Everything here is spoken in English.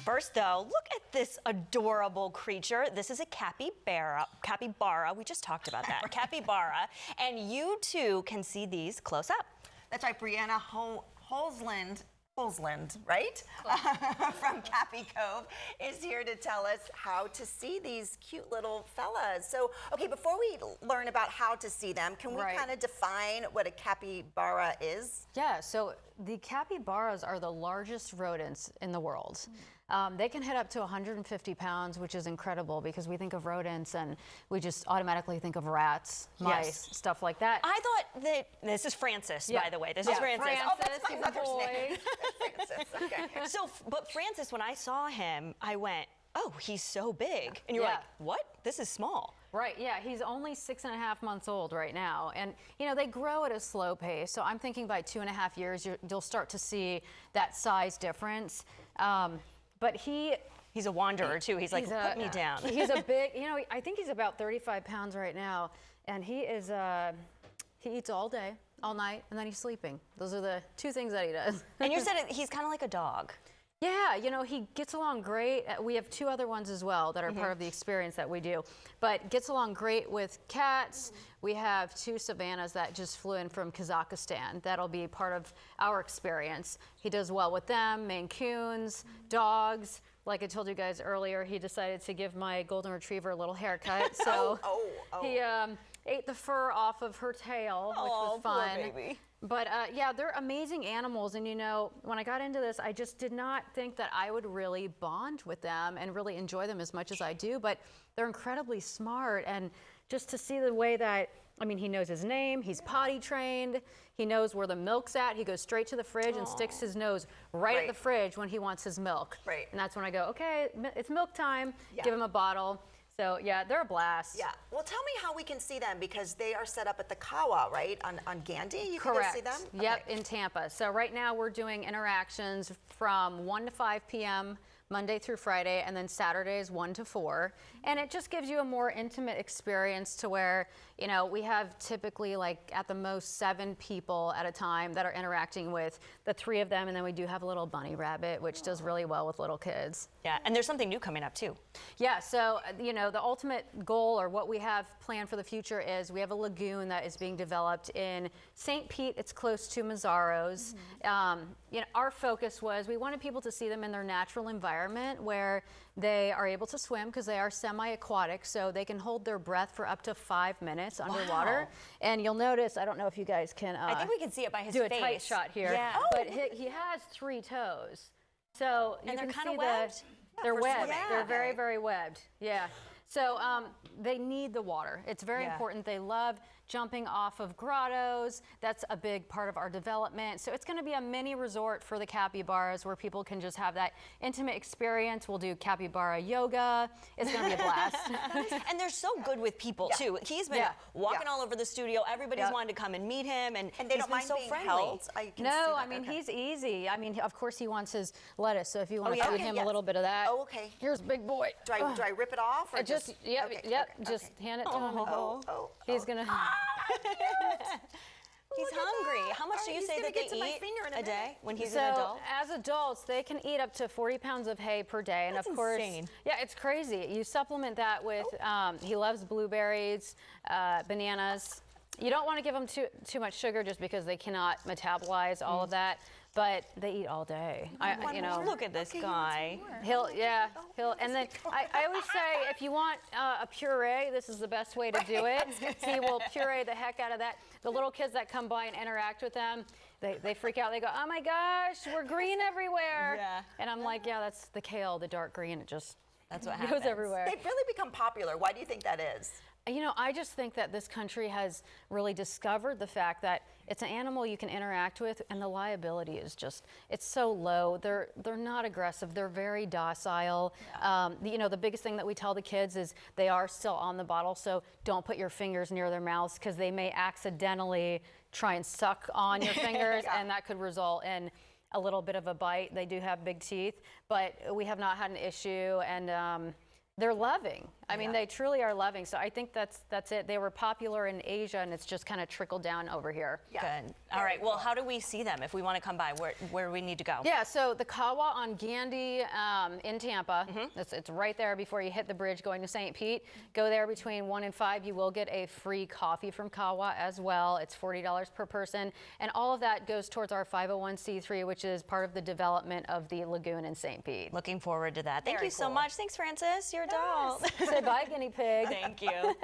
First, though, look at this adorable creature. This is a capybara. We just talked about that. Capybara. And you, too, can see these close up. That's right, Brianna Holzland, right? From CapyCove is here to tell us how to see these cute little fellas. So, okay, before we learn about how to see them, can we kind of define what a capybara is? Yeah, so the capybaras are the largest rodents in the world. They can hit up to 150 pounds, which is incredible because we think of rodents and we just automatically think of rats, mice, stuff like that. I thought that this is Francis, by the way. This is Francis. Oh, that's my mother's name. Francis. Okay. So, but Francis, when I saw him, I went, "Oh, he's so big," and you're like, "What? This is small." Right, yeah, he's only 6.5 months old right now. And, you know, they grow at a slow pace. So I'm thinking by 2.5 years, you'll start to see that size difference. But he's a wanderer, too. He's like, put me down. He's a big, you know, I think he's about 35 pounds right now. And he is, he eats all day, all night, and then he's sleeping. Those are the two things that he does. And you said he's kind of like a dog. Yeah, you know, he gets along great. We have two other ones as well that are part of the experience that we do, but gets along great with cats. We have two Savannahs that just flew in from Kazakhstan. That'll be part of our experience. He does well with them, Maine Coons, dogs. Like I told you guys earlier, he decided to give my golden retriever a little haircut. So he ate the fur off of her tail, which was fun. Poor baby. But yeah, they're amazing animals. And you know, when I got into this, I just did not think that I would really bond with them and really enjoy them as much as I do. But they're incredibly smart. And just to see the way that, I mean, he knows his name, he's potty trained, he knows where the milk's at. He goes straight to the fridge and sticks his nose right at the fridge when he wants his milk. And that's when I go, okay, it's milk time, give him a bottle. So yeah, they're a blast. Yeah. Well, tell me how we can see them because they are set up at the Kawa, right? On Gandhi, you can go see them? Yep, in Tampa. So right now we're doing interactions from 1 to 5 p.m. Monday through Friday, and then Saturdays 1 to 4. And it just gives you a more intimate experience to where, you know, we have typically like at the most 7 people at a time that are interacting with the 3 of them. And then we do have a little bunny rabbit, which does really well with little kids. Yeah, and there's something new coming up too. Yeah, so, you know, the ultimate goal or what we have planned for the future is we have a lagoon that is being developed in St. Pete. It's close to Mazzaro's. You know, our focus was we wanted people to see them in their natural environment where they are able to swim because they are semi-aquatic, so they can hold their breath for up to 5 minutes underwater. And you'll notice, I don't know if you guys can I think we can see it by his do face. a tight shot here. Yeah. But he has 3 toes. So and you they're can kind see of webbed? They're webbed. swimming. They're very, very webbed. Yeah. So they need the water. It's very important. They love jumping off of grottos. That's a big part of our development. So it's going to be a mini resort for the capybaras where people can just have that intimate experience. We'll do capybara yoga. It's going to be a blast. And they're so good with people too. He's been walking all over the studio. Everybody's wanted to come and meet him, and they he's don't been mind so being friendly. held. No, I mean, he's easy. I mean, of course he wants his lettuce. So if you want to feed him a little bit of that. Oh, okay. Here's big boy. Do I rip it off? Or just just hand it to him. He's going to... He's hungry. How much do you say that they eat a day when he's an adult? As adults, they can eat up to 40 pounds of hay per day. And That's of course, insane. Yeah, it's crazy. You supplement that with, he loves blueberries, bananas. You don't want to give them too much sugar just because they cannot metabolize all of that. But they eat all day. You know, look at this guy. He'll, and then I always say, if you want a puree, this is the best way to do it. He will puree the heck out of that. The little kids that come by and interact with them, they freak out. They go, oh my gosh, we're green everywhere. Yeah. And I'm like, yeah, that's the kale, the dark green. It just That's what happens. goes everywhere. They've really become popular. Why do you think that is? You know, I just think that this country has really discovered the fact that it's an animal you can interact with, and the liability is just, it's so low. They're not aggressive. They're very docile. You know, the biggest thing that we tell the kids is they are still on the bottle, so don't put your fingers near their mouths because they may accidentally try and suck on your fingers, and that could result in a little bit of a bite. They do have big teeth, but we have not had an issue, and They're loving. I mean, they truly are loving. So I think that's it. They were popular in Asia, and it's just kind of trickled down over here. Yeah. Good. All right. Well, how do we see them if we want to come by? Where do we need to go? Yeah, so the Kawa on Gandy in Tampa, it's right there before you hit the bridge going to St. Pete. Go there between 1 and 5. You will get a free coffee from Kawa as well. It's $40 per person. And all of that goes towards our 501c3, which is part of the development of the lagoon in St. Pete. Looking forward to that. Thank Very you so cool. much. Thanks, Frances. You're a doll. Say bye, guinea pig. Thank you.